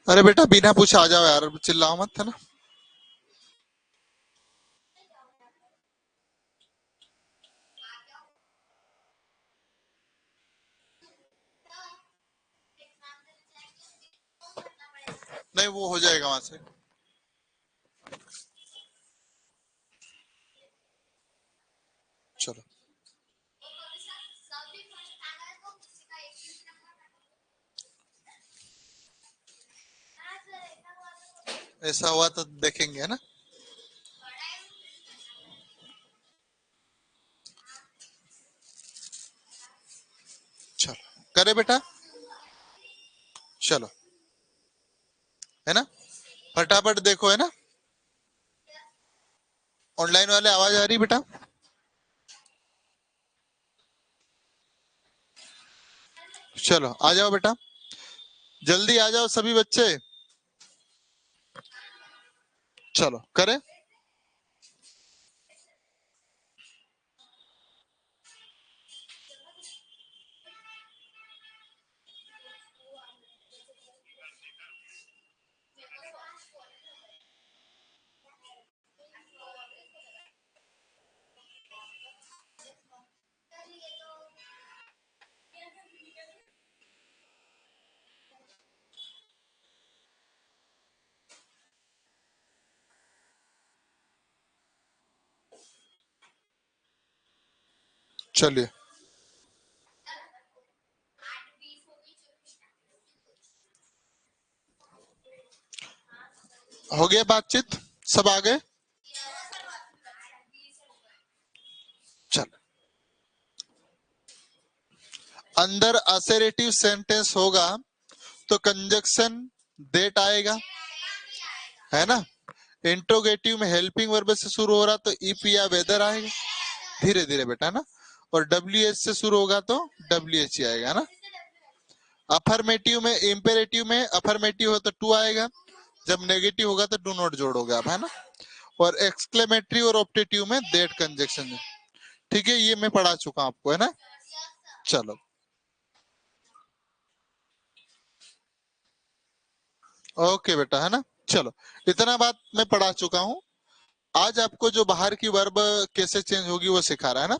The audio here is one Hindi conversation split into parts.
अरे बेटा बिना पूछे आ जाओ यार, चिल्लाओ मत, है ना। नहीं वो हो जाएगा वहां से। चलो। ऐसा हुआ तो देखेंगे, है ना। चलो करे बेटा। चलो, है ना, फटाफट देखो, है ना। ऑनलाइन वाले आवाज आ रही बेटा। चलो आ जाओ बेटा, जल्दी आ जाओ सभी बच्चे। चलो करें। चलिए, हो गया बातचीत, सब आ गए। चलो, अंदर असेरेटिव सेंटेंस होगा तो कंजक्शन देट आएगा, है ना। इंट्रोगेटिव में हेल्पिंग वर्ब से शुरू हो रहा तो इफ या वेदर आएगा, धीरे धीरे बेटा, है ना। और डब्ल्यू एच से शुरू होगा तो डब्ल्यू एच ही आएगा, है ना। अफर्मेटिव में, इंपेरेटिव में अफर्मेटिव हो तो टू आएगा, जब नेगेटिव होगा तो डू नॉट जोड़ोगे आप, है ना। और एक्सक्लेमेटरी और ऑप्टेटिव में दैट कंजक्शन। ठीक है, ये मैं पढ़ा चुका हूं आपको, है ना। चलो, ओके बेटा, है ना। चलो, इतना बात मैं पढ़ा चुका हूँ। आज आपको जो बाहर की वर्ब कैसे चेंज होगी वो सिखा रहा है ना।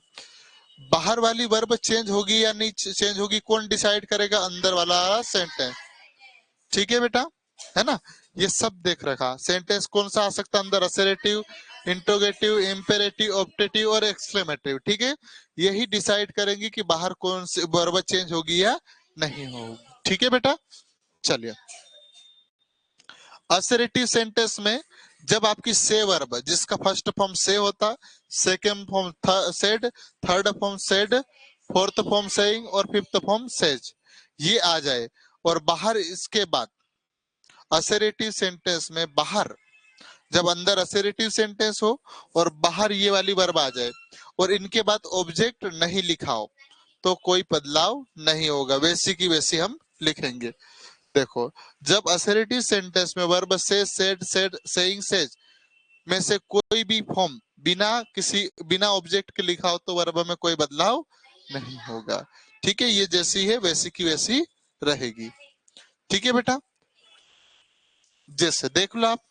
बाहर वाली वर्ब चेंज होगी या नहीं चेंज होगी, कौन डिसाइड करेगा, अंदर वाला सेंटेंस। ठीक है बेटा, है ना। ये सब देख रखा, सेंटेंस कौन सा आ सकता है अंदर, असरेटिव, इंट्रोगेटिव, इंपेरेटिव, ऑप्टेटिव और एक्सक्लेमेटिव। ठीक है, यही डिसाइड करेंगे कि बाहर कौन सी वर्ब चेंज होगी या नहीं होगी। ठीक है बेटा, चलिए। असरेटिव सेंटेंस में जब आपकी से वर्ब जिसका फर्स्ट फॉर्म से होता, second form said, third form said, fourth form saying और फिफ्थ फॉर्म सेज, ये आ जाए, और बाहर इसके बाद असरेटिव सेंटेंस में बाहर, जब अंदर असरेटिव सेंटेंस हो और बाहर ये वाली वर्ब आ जाए और इनके बाद ऑब्जेक्ट नहीं लिखा हो तो कोई बदलाव नहीं होगा, वैसी की वैसी हम लिखेंगे। देखो, जब असरेटिव सेंटेंस में वर्ब से, सेड, सेड, सेइंग, सेज में से कोई भी फॉर्म बिना ऑब्जेक्ट के लिखा हो तो वर्ब में कोई बदलाव नहीं होगा। ठीक है, ये जैसी है वैसी की वैसी रहेगी। ठीक है बेटा, जैसे देख लो आप,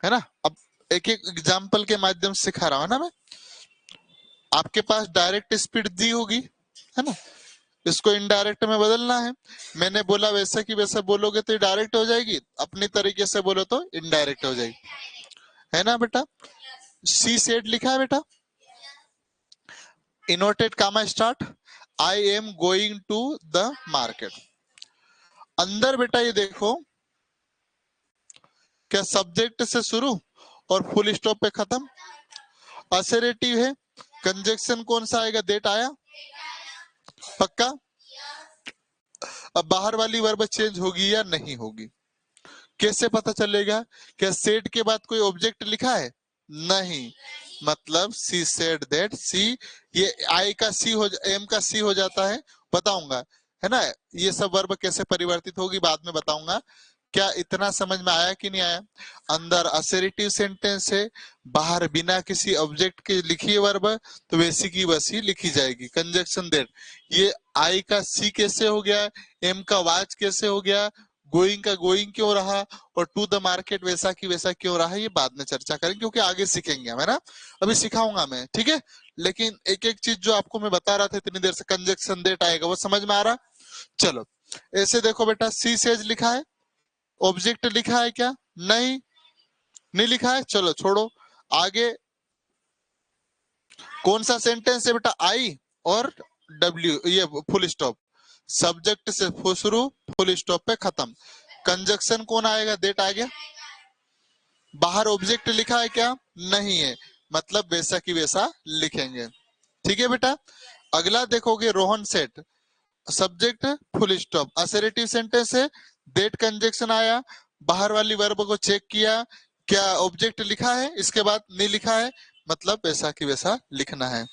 है ना। अब एक एक एग्जाम्पल के माध्यम से सिखा रहा हूं ना मैं। आपके पास डायरेक्ट स्पीड दी होगी, है ना, इसको इनडायरेक्ट में बदलना है। मैंने बोला वैसा की वैसा बोलोगे तो डायरेक्ट हो जाएगी, अपनी तरीके से बोलो तो इनडायरेक्ट हो जाएगी, है ना बेटा। सी सेड लिखा है बेटा, inverted comma start, I am going to the market. अंदर बेटा ये देखो, क्या सब्जेक्ट से शुरू और फुल स्टॉप पे खत्म, असरेटिव है, कंजक्शन कौन सा आएगा, देट आया, पक्का। अब बाहर वाली वर्ब चेंज होगी या नहीं होगी, कैसे पता चलेगा, क्या सेड के बाद कोई ऑब्जेक्ट लिखा है, नहीं, मतलब सी सेड दैट, सी, ये आई का सी हो, एम का सी हो जाता है, बताऊंगा, है ना। ये सब वर्ब कैसे परिवर्तित होगी बाद में बताऊंगा। क्या इतना समझ में आया कि नहीं आया। अंदर असर्टिव सेंटेंस है, बाहर बिना किसी ऑब्जेक्ट के लिखी है वर्ब, तो वैसी की वैसी लिखी जाएगी, कंजक्शन दैट। ये आई का सी कैसे हो गया, एम का वाच कैसे हो गया, गोइंग का गोइंग क्यों रहा और टू द मार्केट वैसा की वैसा क्यों रहा, ये बाद में चर्चा करेंगे क्योंकि आगे सीखेंगे हम, है ना। अभी सिखाऊंगा मैं, ठीक है। लेकिन एक एक चीज जो आपको मैं बता रहा था इतनी देर से, कंजक्शन डेट आएगा वो समझ में आ रहा। चलो ऐसे देखो बेटा, सी सेज लिखा है, ऑब्जेक्ट लिखा है क्या, नहीं, नहीं लिखा है, चलो छोड़ो। आगे कौन सा सेंटेंस है बेटा, आई और डब्ल्यू, ये फुल स्टॉप, सब्जेक्ट से शुरू फुल स्टॉप पे खत्म। कंजक्शन कौन आएगा, देट आ गया। बाहर ऑब्जेक्ट लिखा है क्या, नहीं है, मतलब वैसा की वैसा लिखेंगे, ठीक है बेटा। अगला देखोगे, Rohan set, subject full stop, assertive sentence है, देट कंजक्शन आया, बाहर वाली वर्ब को चेक किया, क्या ऑब्जेक्ट लिखा है, इसके बाद नहीं लिखा है, मतलब वैसा की वैसा लिखना है,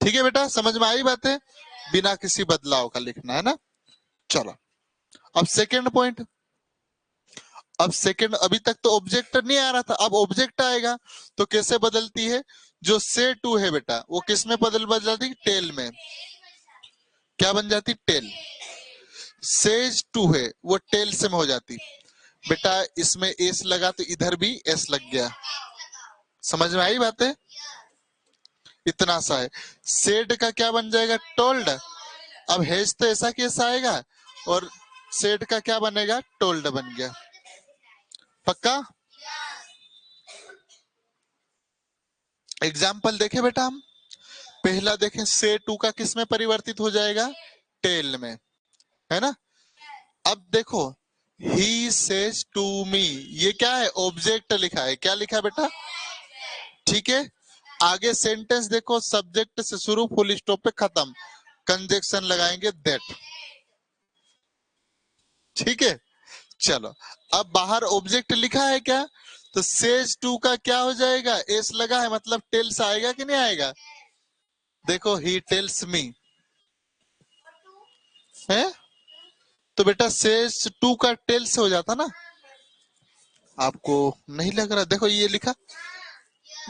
ठीक है बेटा। समझ में आई बातें, बिना किसी बदलाव का लिखना है ना। चलो अब सेकेंड पॉइंट, अब सेकेंड, अभी तक तो ऑब्जेक्ट नहीं आ रहा था, अब ऑब्जेक्ट आएगा तो कैसे बदलती है, जो से टू है बेटा वो किस में बदल जाती, टेल में, क्या बन जाती, टेल। सेज टू है वो टेल से में हो जाती बेटा, इसमें एस लगा तो इधर भी एस लग गया, समझ में आई बातें, इतना सा है। सेड का क्या बन जाएगा, टोल्ड, अब हेज तो ऐसा कैसा आएगा, और सेड का क्या बनेगा, टोल्ड बन गया, पक्का। एग्जाम्पल देखे बेटा हम, पहला देखें, से टू का किस में परिवर्तित हो जाएगा, टेल में, है ना। अब देखो, ही सेज टू मी, ये क्या है, ऑब्जेक्ट लिखा है, क्या लिखा है बेटा, ठीक है। आगे सेंटेंस देखो, सब्जेक्ट से शुरू फुल स्टॉप पे खत्म, कंजक्शन लगाएंगे दैट, ठीक है। चलो अब बाहर ऑब्जेक्ट लिखा है क्या, तो सेज टू का क्या हो जाएगा, एस लगा है, मतलब टेल्स आएगा कि नहीं आएगा, देखो ही टेल्स मी है, तो बेटा सेज टू का टेल्स हो जाता ना, आपको नहीं लग रहा, देखो ये लिखा,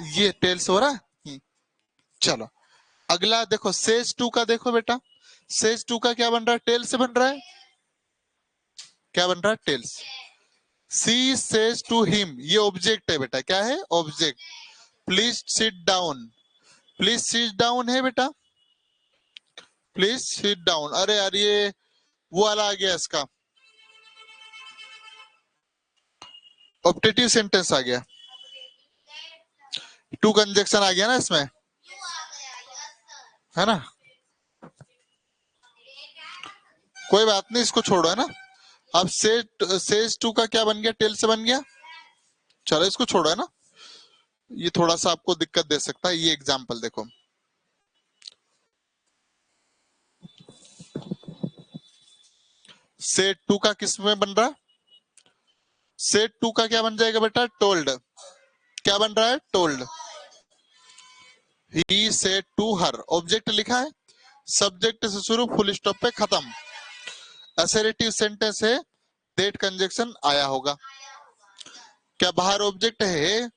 ये टेल्स हो रहा है। चलो अगला देखो, सेज टू का देखो बेटा, सेज टू का क्या बन रहा है, टेल से बन रहा है, क्या बन रहा है, tells. She says to him, ये ऑब्जेक्ट है बेटा, क्या है, object. Please sit down, please sit down है बेटा, प्लीज सिट डाउन, अरे यार ये वो वाला आ गया, इसका ऑप्टेटिव सेंटेंस आ गया, टू कंजक्शन आ गया ना इसमें, है ना, कोई बात नहीं, इसको छोड़ो, है ना। अब सेज टू का क्या बन गया, टेल से बन गया, चलो इसको छोड़ो, है ना, ये थोड़ा सा आपको दिक्कत दे सकता है। ये एग्जाम्पल देखो, सेट टू का किस में बन रहा है, सेट टू का क्या बन जाएगा बेटा, टोल्ड, क्या बन रहा है, told. He said to her, object लिखा है, सब्जेक्ट से शुरू फुल स्टॉप पे खत्म, असर्टिव सेंटेंस है, डेट कंजक्शन आया होगा, क्या बाहर ऑब्जेक्ट है,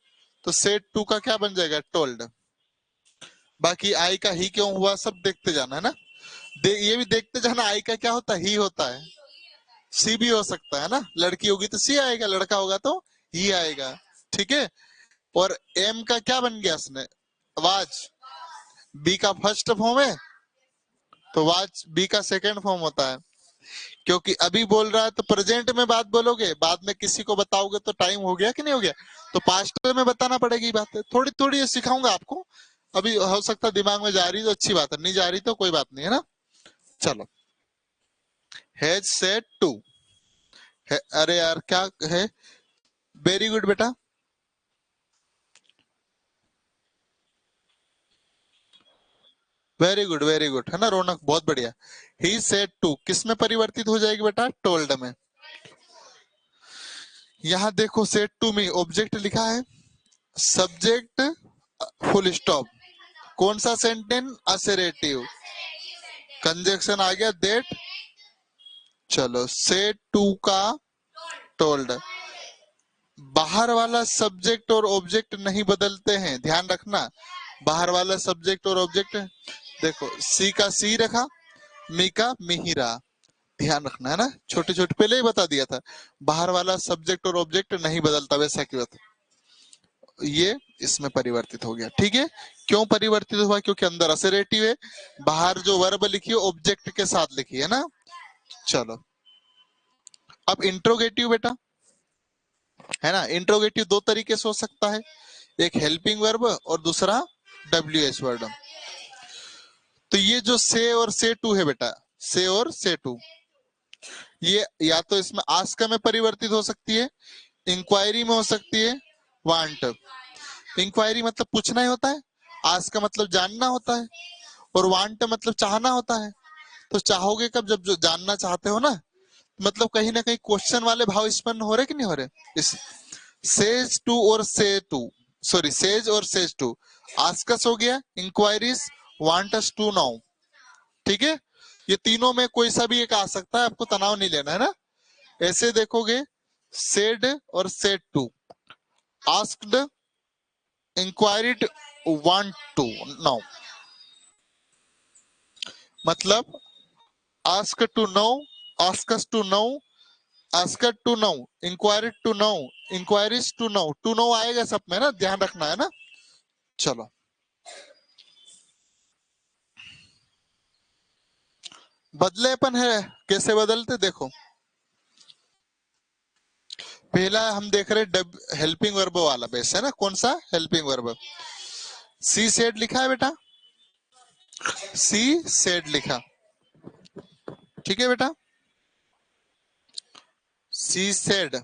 तो सेड टू का क्या बन जाएगा, टोल्ड। बाकी आई का ही क्यों हुआ, सब देखते जाना, है ना। ये भी देखते जाना, आई का क्या होता है, ही होता है, सी भी हो सकता है ना, लड़की होगी तो सी आएगा, लड़का होगा तो ही आएगा, ठीक है। और एम का क्या बन गया इसने, वाच, बी का फर्स्ट फॉर्म है तो वाच बी का सेकंड फॉर्म होता है, क्योंकि अभी बोल रहा है तो प्रेजेंट में बात बोलोगे, बाद में किसी को बताओगे तो टाइम हो गया कि नहीं हो गया, तो पास्ट में बताना पड़ेगी बात है, थोड़ी थोड़ी सिखाऊंगा आपको, अभी हो सकता है दिमाग में जा रही तो अच्छी बात है, नहीं जा रही तो कोई बात नहीं, है ना। चलो, हैज सेड टू, अरे यार क्या है, वेरी गुड बेटा, वेरी गुड, है ना रौनक, बहुत बढ़िया। ही सेड टू किस में परिवर्तित हो जाएगी बेटा, टोल्ड में। यहाँ देखो, सेड टू मी, ऑब्जेक्ट लिखा है, सब्जेक्ट फुल स्टॉप, कौन सा सेंटेंस, असर्टिव, कंजक्शन आ गया दैट, चलो सेड टू का टोल्ड, बाहर वाला सब्जेक्ट और ऑब्जेक्ट नहीं बदलते हैं, ध्यान रखना, बाहर वाला सब्जेक्ट और ऑब्जेक्ट, देखो सी का सी रखा, मी का मिहिरा, ध्यान रखना है ना, छोटे छोटे पहले ही बता दिया था, बाहर वाला सब्जेक्ट और ऑब्जेक्ट नहीं बदलता, वैसा की बात ये इसमें परिवर्तित हो गया। ठीक है, क्यों परिवर्तित हुआ? क्योंकि अंदर असरेटिव है, बाहर जो वर्ब लिखी है ऑब्जेक्ट के साथ लिखी है ना। चलो अब इंट्रोगेटिव बेटा है ना, इंट्रोगेटिव दो तरीके से हो सकता है, एक हेल्पिंग वर्ब और दूसरा WH वर्ड। तो ये जो से और से टू है बेटा, से और से टू, ये या तो इसमें आस्क में परिवर्तित हो सकती है, इंक्वायरी में हो सकती है, वांट। इंक्वायरी मतलब पूछना ही होता है, आस्क का मतलब जानना होता है, और वांट मतलब चाहना होता है। तो चाहोगे कब? जब जो जानना चाहते हो ना, मतलब कहीं ना कहीं क्वेश्चन वाले भाव उत्पन्न हो रहे कि नहीं हो रहे। इस सेज टू और से टू, सॉरी सेज और सेज टू, आस्कस हो गया, इंक्वायरीज, वांटस टू नाउ। ठीक है, ये तीनों में कोई सा भी एक आ सकता है, आपको तनाव नहीं लेना है ना। ऐसे देखोगे, सेड और said to, asked, inquired, want to now, मतलब ask to know, asks to know, asked to know, inquired to know, inquiries to know आएगा सब में ना, ध्यान रखना है ना। चलो बदलेपन है, कैसे बदलते देखो। पहला हम देख रहे हेल्पिंग वर्ब वाला बेस है ना, कौन सा? Helping verb. सी सेड लिखा है बेटा, सी सेड लिखा, ठीक है बेटा, सी सेड।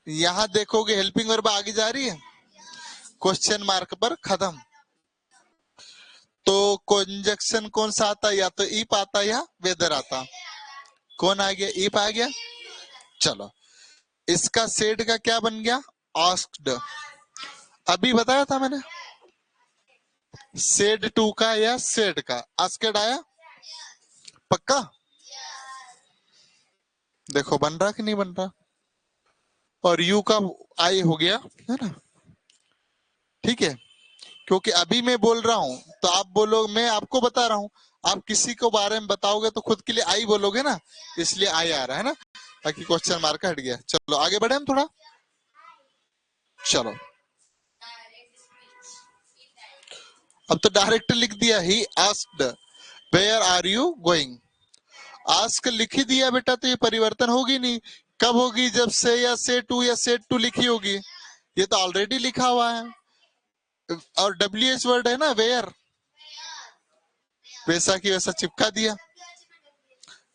यहां देखोगे हेल्पिंग वर्ब आगे जा रही है, क्वेश्चन मार्क पर खत्म। तो कंजक्शन कौन सा आता? या तो इफ आता या वेदर आता। कौन आ गया? इफ आ गया। चलो इसका सेड का क्या बन गया? आस्क्ड। अभी बताया था मैंने, सेड टू का या सेड का आस्क्ड आया, पक्का? देखो बन रहा कि नहीं बन रहा। और यू का आई हो गया है ना, ठीक है। क्योंकि अभी मैं बोल रहा हूं तो आप बोलो, मैं आपको बता रहा हूं, आप किसी को बारे में बताओगे तो खुद के लिए आई बोलोगे ना, इसलिए आई आ रहा है ना, बाकी क्वेश्चन मार्क हट गया। चलो आगे बढ़े हम थोड़ा। चलो अब तो डायरेक्ट लिख दिया, he asked where are you going. Ask लिख ही दिया बेटा, तो ये परिवर्तन होगी नहीं। कब होगी? जब से या से टू या से टू लिखी होगी, ये तो ऑलरेडी लिखा हुआ है। और WH वर्ड है ना, वेयर, वैसा की वैसा चिपका दिया,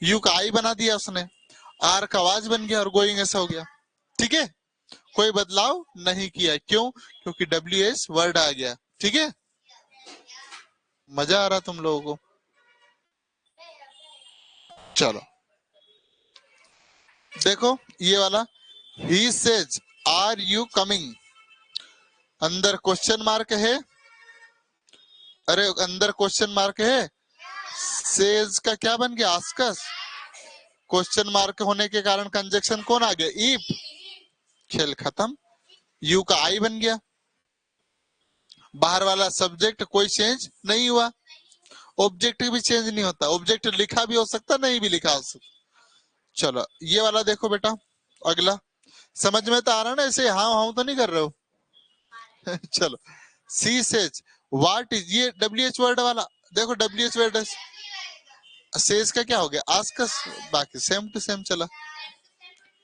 यू का आई बना दिया उसने, आर का आवाज बन गया, और गोइंग ऐसा हो गया। ठीक है, कोई बदलाव नहीं किया। क्यों? क्योंकि WH वर्ड आ गया। ठीक है, मजा आ रहा तुम लोगों को? चलो देखो ये वाला, he says are you coming, अंदर क्वेश्चन मार्क है, अरे अंदर क्वेश्चन मार्क है, सेज का क्या बन गया? आस्कस। क्वेश्चन मार्क होने के कारण कंजक्शन कौन आ गया? इफ। खेल खत्म, यू का आई बन गया, बाहर वाला सब्जेक्ट कोई चेंज नहीं हुआ, ऑब्जेक्ट भी चेंज नहीं होता, ऑब्जेक्ट लिखा भी हो सकता, नहीं भी लिखा हो सकता। चलो ये वाला देखो बेटा, अगला समझ में तो आ रहा ना, ऐसे हाँ हाँ तो नहीं कर रहे हो। चलो सी सेज व्हाट इज, ये WH वर्ड वाला देखो, WH वर्ड सेज का क्या हो गया? आस्कस, बाकी सेम टू सेम चला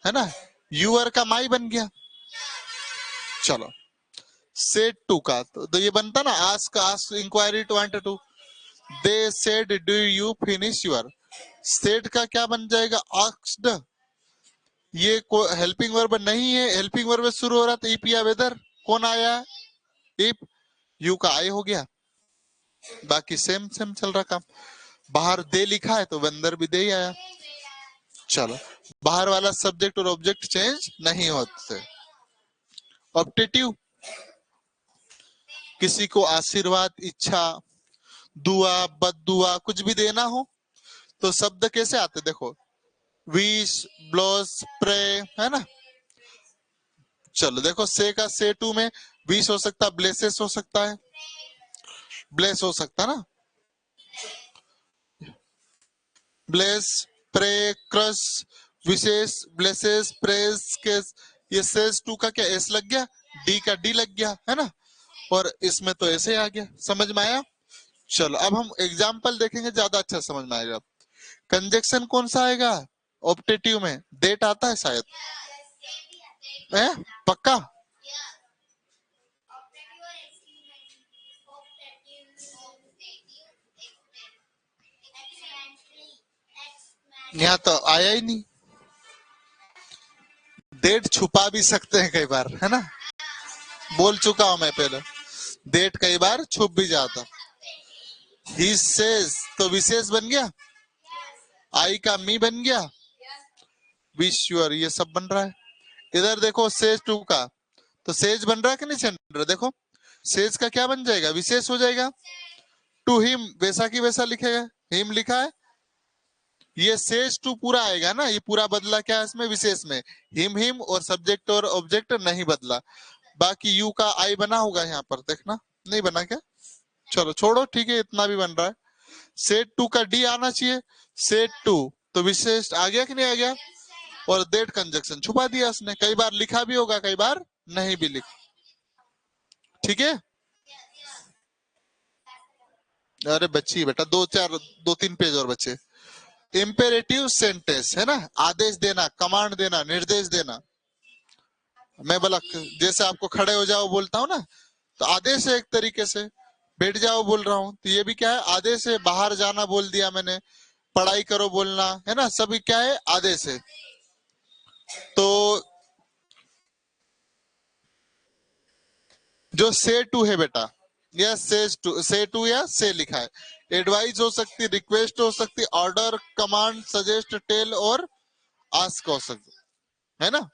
है ना, यूअर का माई बन गया। चलो सेड टू का तो ये बनता ना, ask, ask inquiry to, wanted to, they said do you finish your, said का क्या बन जाएगा? आस्क्ड। ये हेल्पिंग वर्ब नहीं है, हेल्पिंग वर्ब शुरू हो रहा था इफ या वेदर, कौन आया? इफ, यू का आई हो गया, बाकी सेम सेम चल रहा काम। बाहर दे लिखा है तो अंदर भी दे ही आया। चलो बाहर वाला सब्जेक्ट और ऑब्जेक्ट चेंज नहीं होते। ऑप्टेटिव, किसी को आशीर्वाद, इच्छा, दुआ, बददुआ कुछ भी देना हो तो शब्द कैसे आते देखो, विश, ब्लोस, प्रे, है ना। चलो देखो से का से टू में विश हो सकता, ब्लेसेस हो सकता है, ब्लेस हो सकता ना। ब्लेस, प्रे, क्रश, विशेष, ब्लेसेस, प्रेस, केस। ये सेज टू का क्या एस लग गया, डी का डी लग गया, है ना, और इसमें तो ऐसे आ गया। समझ में आया? चलो अब हम एग्जाम्पल देखेंगे, ज्यादा अच्छा समझ में आएगा। कंजक्शन कौन सा आएगा ऑप्टेटिव में? डेट आता है शायद, है पक्का? यहाँ तो आया ही नहीं। डेट छुपा भी सकते हैं कई बार, है ना, बोल चुका हूं मैं पहले, डेट कई बार छुप भी जाता। ही सेज तो विशेष बन गया, आई का मी बन गया, बी श्योर ये सब बन रहा है। इधर देखो सेज टू का, तो सेज बन रहा है कि नहीं चंद्र? देखो सेज का क्या बन जाएगा, विशेष हो जाएगा। टू हिम वैसा की वैसा लिखेगा, हिम लिखा है, ये सेज टू पूरा आएगा ना, ये पूरा बदला क्या है इसमें, विशेष में हिम हिम, और सब्जेक्ट और ऑब्जेक्ट नहीं बदला। बाकी यू का आई बना होगा यहाँ पर, देखना नहीं बना क्या, चलो छोड़ो, ठीक है इतना भी बन रहा है। सेट टू का डी आना चाहिए, सेट टू तो विशेष आ गया कि नहीं आ गया, और दैट कंजक्शन छुपा दिया उसने, कई बार लिखा भी होगा कई बार नहीं भी लिखा, ठीक है। अरे बच्ची बेटा, दो तीन पेज और बच्चे। इम्पेरेटिव सेंटेंस है ना, आदेश देना, कमांड देना, निर्देश देना। मैं बोला जैसे आपको खड़े हो जाओ बोलता हूँ ना, तो आदेश है एक तरीके से, बैठ जाओ बोल रहा हूँ तो ये भी क्या है, आदेश है। बाहर जाना बोल दिया मैंने, पढ़ाई करो बोलना है ना, सभी क्या है, आदेश है। तो जो से टू है बेटा, या से टू या से लिखा है, एडवाइस हो सकती, रिक्वेस्ट हो सकती, ऑर्डर, कमांड, सजेस्ट, टेल और आस्क हो सकती है ना।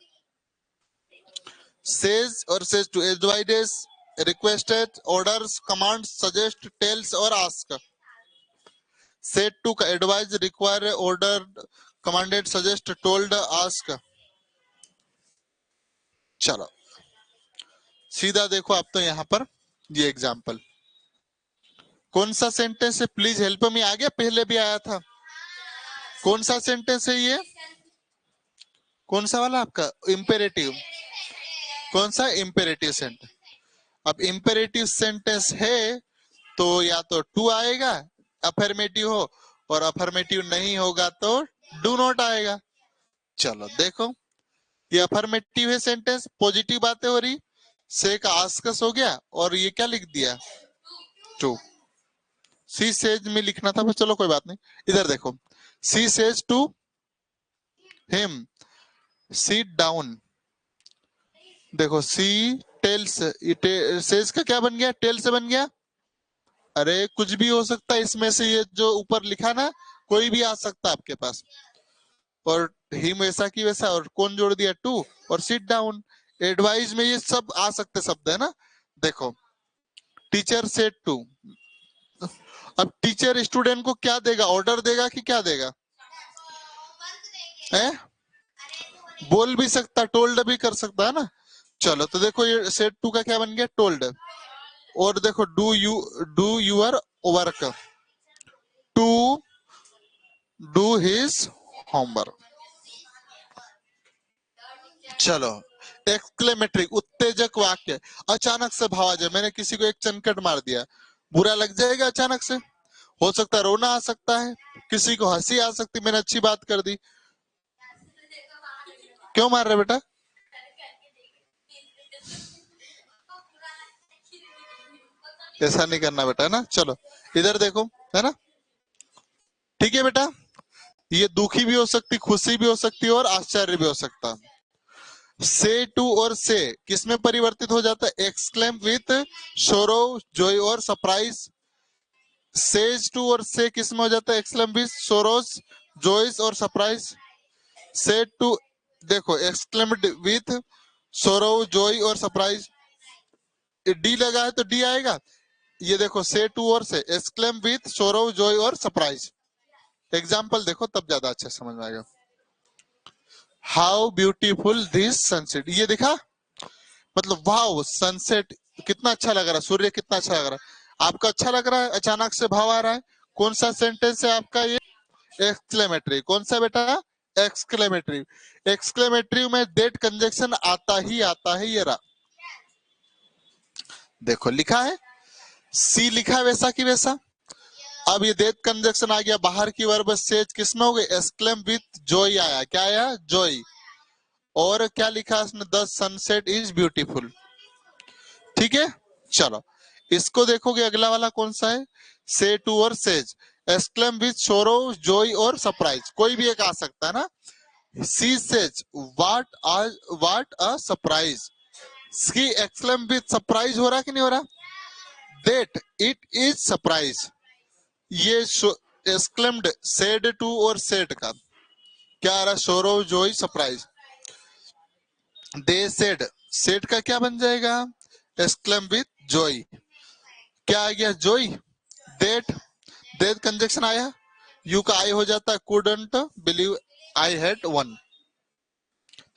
सेज और says to, advice, requested, orders, command, suggest, tells और आस्क। सेट टू का advice, require, order, commanded, suggest, told, ask. चलो सीधा देखो आप तो यहाँ पर ये एग्जाम्पल कौन सा सेंटेंस है, प्लीज हेल्प मी, आ गया, पहले भी आया था। कौन सा सेंटेंस है ये, कौन सा वाला आपका, इम्पेरेटिव, कौन सा इम्पेरेटिव सेंटेंस। अब इम्पेरेटिव सेंटेंस है तो या तो टू आएगा, अफर्मेटिव हो, और अफर्मेटिव नहीं होगा तो डू नॉट आएगा। चलो देखो, ये अफर्मेटिव है सेंटेंस, पॉजिटिव बातें हो रही, से का आस्कस हो गया, और ये क्या लिख दिया, टू। सी सेज में लिखना था, पर चलो कोई बात नहीं। इधर देखो, she says to him sit down, देखो सी टेल्स, सेज का क्या बन गया, टेल से बन गया। अरे कुछ भी हो सकता है इसमें से, ये जो ऊपर लिखा ना, कोई भी आ सकता है आपके पास, और हिम वैसा की वैसा, और कौन जोड़ दिया, टू, और सिट डाउन। एडवाइस में ये सब आ सकते शब्द है ना। देखो टीचर सेड टू, अब टीचर स्टूडेंट को क्या देगा, ऑर्डर देगा कि क्या देगा, है बोल भी सकता, टोल्ड भी कर सकता है ना। चलो तो देखो ये सेट टू का क्या बन गया, टोल्ड। और देखो do your work, to do his homework. चलो एक्सक्लेमेटरी, उत्तेजक वाक्य, अचानक से भाव आ जाए, मैंने किसी को एक चनकट मार दिया, बुरा लग जाएगा अचानक से, हो सकता है रोना आ सकता है, किसी को हंसी आ सकती, मैंने अच्छी बात कर दी, क्यों मार रहे बेटा, ऐसा नहीं करना बेटा, है ना। चलो इधर देखो, है ना, ठीक है बेटा, ये दुखी भी हो सकती, खुशी भी हो सकती और आश्चर्य भी हो सकता। से टू और से किस में परिवर्तित हो जाता है, एक्सक्लेम विथ शोरो, जॉय और सरप्राइज। सेज टू और से किस में हो जाता है, एक्सक्लेम विथ सोरोस, जॉयस और सरप्राइज। से टू देखो, एक्सक्लेम्ड विथ सोरो, जॉय और सरप्राइज, डी लगा है तो डी आएगा। ये देखो से टू और से, एक्सक्लेम विथ सोरो, जॉय और सरप्राइज। एग्जाम्पल देखो तब ज्यादा अच्छा समझ में आएगा। हाउ ब्यूटीफुल दिस सनसेट, ये देखा, मतलब वाह सनसेट कितना अच्छा लग रहा है, सूर्य कितना अच्छा लग रहा है, आपका अच्छा लग रहा है, अचानक से भाव आ रहा है। कौन सा सेंटेंस है आपका ये, एक्सक्लेमेटरी। कौन सा बेटा? एक्सक्लेमेटरी। एक्सक्लेमेटरी में दैट कंजक्शन आता ही आता है, ये रहा, देखो लिखा है, सी लिखा है वैसा की वैसा। अब ये दैट कंजक्शन आ गया बाहर की वर्ब सेज, किसमें हो गई? एक्सक्लेम विथ जॉय आया, क्या आया? जॉय। और क्या लिखा है इसमें? The sunset is beautiful. ठीक है, चलो इसको देखोगे, अगला वाला कौन सा है? से टू और says. Exclaim with sorrow, joy और सरप्राइज, कोई भी एक आ सकता है ना। She says what a surprise. She exclaim with surprise हो रहा कि नहीं हो रहा? That it is surprise. ये एक्सक्लेम्ड सेड टू और सेड का क्या आ रहा? Sorrow, joy, surprise. They said, said का क्या बन जाएगा? Exclaim with joy. क्या आ गया? जॉय। दैट, दैट कंजक्शन आया, यू का आई हो जाता है, couldn't believe I had one.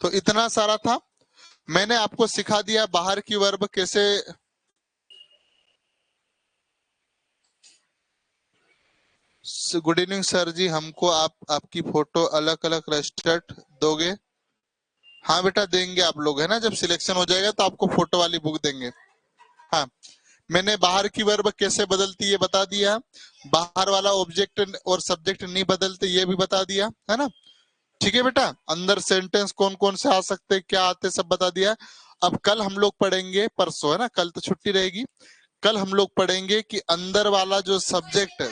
तो इतना सारा था, मैंने आपको सिखा दिया बाहर की वर्ब कैसे। गुड इवनिंग सर जी, हमको आप आपकी फोटो अलग अलग रेस्टेड दोगे? हाँ बेटा देंगे, आप लोग है ना, जब सिलेक्शन हो जाएगा तो आपको फोटो वाली बुक देंगे। हाँ, मैंने बाहर की वर्ब कैसे बदलती है बता दिया, बाहर वाला ऑब्जेक्ट और सब्जेक्ट नहीं बदलते ये भी बता दिया, है ना। ठीक है बेटा, अंदर सेंटेंस कौन कौन से आ सकते, क्या आते, सब बता दिया। अब कल हम लोग पढ़ेंगे, परसों है ना, कल तो छुट्टी रहेगी, कल हम लोग पढ़ेंगे कि अंदर वाला जो सब्जेक्ट है,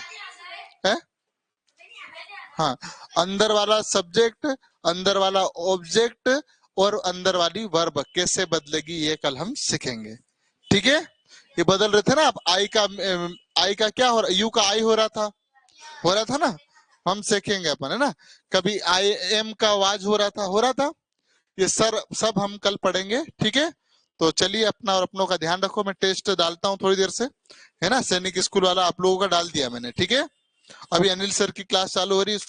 हाँ, अंदर वाला सब्जेक्ट, अंदर वाला ऑब्जेक्ट और अंदर वाली वर्ब कैसे बदलेगी, ये कल हम सीखेंगे। ठीक है, ये बदल रहे थे ना आप, आई का क्या हो रहा, यू का आई हो रहा था ना, हम सीखेंगे अपन, है ना। कभी आई एम का आवाज हो रहा था, ये सर सब हम कल पढ़ेंगे। ठीक है, तो चलिए अपना और अपनों का ध्यान रखो, मैं टेस्ट डालता हूँ थोड़ी देर से, है ना। सैनिक स्कूल वाला आप लोगों का डाल दिया मैंने, ठीक है। अभी अनिल सर की क्लास चालू हो रही है,